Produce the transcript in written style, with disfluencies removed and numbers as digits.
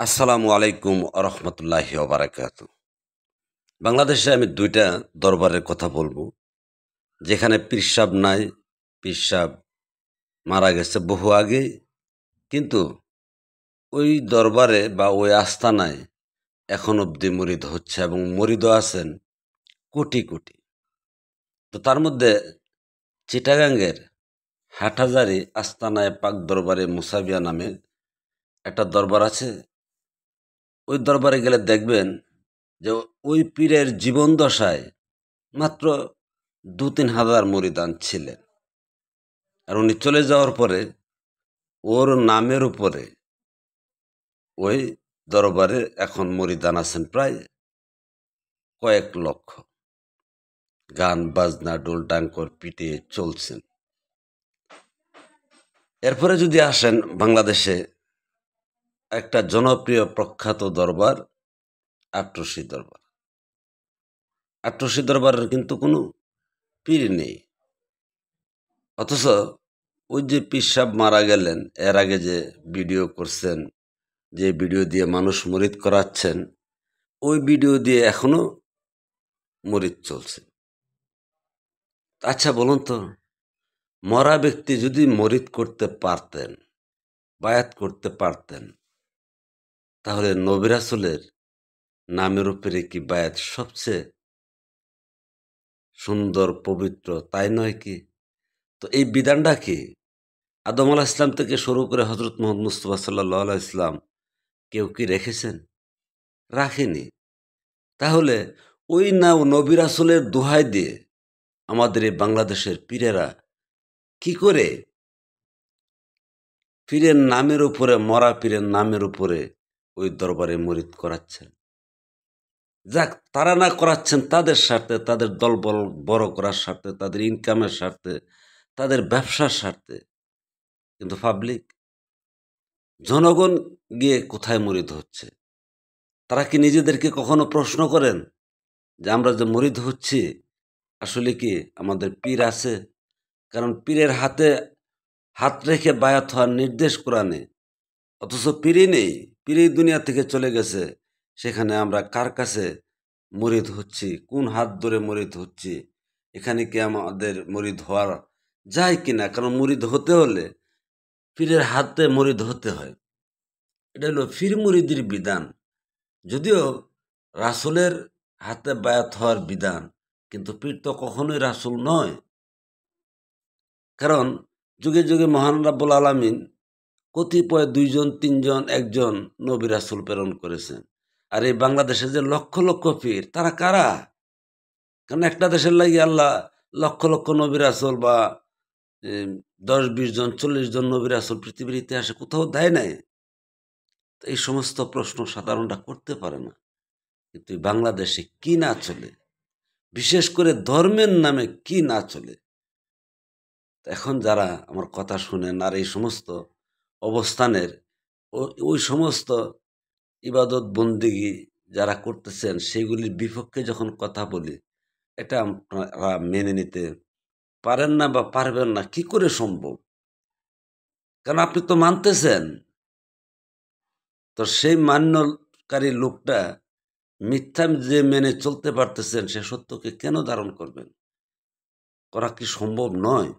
আসসালামু আলাইকুম রহমতুল্লাহি ওবারাকাতু। বাংলাদেশে আমি দুইটা দরবারের কথা বলবো, যেখানে পীর সাহেব নাই। পীর সাহেব মারা গেছে বহু আগে, কিন্তু ওই দরবারে বা ওই আস্তানায় এখন অবধি মুরিদ হচ্ছে এবং মুরিদও আছেন কোটি কোটি। তো তার মধ্যে চিটাগাঙ্গের হাটহাজারী আস্তানায় পাক দরবারে মুসাবিয়া নামে একটা দরবার আছে। ওই দরবারে গেলে দেখবেন যে ওই পীরের জীবন দশায় মাত্র ২-৩ হাজার মুরিদান ছিলেন। আর উনি চলে যাওয়ার পরে ওর নামের উপরে ওই দরবারে এখন মুরিদান আছেন প্রায় কয়েক লক্ষ। গান বাজনা ডোল ডাঙ্কর পিটিয়ে চলছেন। এরপরে যদি আসেন বাংলাদেশে একটা জনপ্রিয় প্রখ্যাত দরবার, আটরশি দরবার। আটরশি দরবারের কিন্তু কোনো পীর নেই, অথচ ওই যে পীর সাহেব মারা গেলেন, এর আগে যে ভিডিও করছেন, যে ভিডিও দিয়ে মানুষ মুরিদ করাচ্ছেন, ওই ভিডিও দিয়ে এখনো মুরিদ চলছে। আচ্ছা বলুন তো, মরা ব্যক্তি যদি মুরিদ করতে পারতেন, বায়াত করতে পারতেন, তাহলে নবী রাসূলের নামের উপরে কি বায়াত সবচেয়ে সুন্দর পবিত্র, তাই নয় কি? তো এই বিধানটা কি আদম আলাইহিস সালাম থেকে শুরু করে হযরত মুহাম্মদ মুস্তাফা সাল্লাল্লাহু আলাইহি ওয়াসাল্লাম কেউ কি রেখেছেন? রাখেনি। তাহলে ওই নবী রাসূলের দোহাই দিয়ে আমাদের এই বাংলাদেশের পীরেরা কি করে পীরের নামের উপরে, মরা পীরের নামের উপরে ওই দরবারে মুরিদ করাচ্ছেন? যাক, তারা না করাচ্ছেন তাদের স্বার্থে, তাদের দলবল বড় করার স্বার্থে, তাদের ইনকামের স্বার্থে, তাদের ব্যবসার স্বার্থে, কিন্তু পাবলিক, জনগণ গিয়ে কোথায় মুরিদ হচ্ছে? তারা কি নিজেদেরকে কখনো প্রশ্ন করেন যে আমরা যে মুরিদ হচ্ছি আসলে কি আমাদের পীর আছে? কারণ পীরের হাতে হাত রেখে বায়াত হওয়ার নির্দেশ কোরআনে, অথচ পীরই নেই। পীরই দুনিয়া থেকে চলে গেছে। সেখানে আমরা কার কাছে মুরিদ হচ্ছি? কোন হাত ধরে মুরিদ হচ্ছি? এখানে কি আমাদের মুরিদ হওয়া যায় কিনা? কারণ মুরিদ হতে হলে পীরের হাতে মুরিদ হতে হয়। এটা হলো পীর মুরিদির বিধান। যদিও রাসূলের হাতে বায়াত হওয়ার বিধান, কিন্তু পীর তো কখনোই রাসূল নয়। কারণ যুগে যুগে মহান রাব্বুল আলামিন কতিপয় ২ জন ৩ জন ১ জন নবী রাসূল প্রেরণ করেছেন। আর এই বাংলাদেশে যে লক্ষ লক্ষ পীর, তারা কারা? কারণ একটা দেশের লাগি আল্লাহ লক্ষ লক্ষ নবী রাসূল বা ১০-২০ জন ৪০ জন নবী রাসূল পৃথিবীর ইতিহাসে কোথাও দেয় নাই। তো এই সমস্ত প্রশ্ন সাধারণরা করতে পারে না। কিন্তু এই বাংলাদেশে কি না চলে? বিশেষ করে ধর্মের নামে কি না চলে? এখন যারা আমার কথা শুনেন আর এই সমস্ত অবস্থানের ওই সমস্ত ইবাদত বন্দেগী যারা করতেছেন সেগুলির বিপক্ষে যখন কথা বলি, এটা আপনারা মেনে নিতে পারেন না বা পারবেন না। কি করে সম্ভব? কারণ আপনি তো মানতেছেন। তো সেই মান্যকারী লোকটা মিথ্যা যে মেনে চলতে পারতেছেন, সে সত্যকে কেন ধারণ করবেন? করা কি সম্ভব নয়?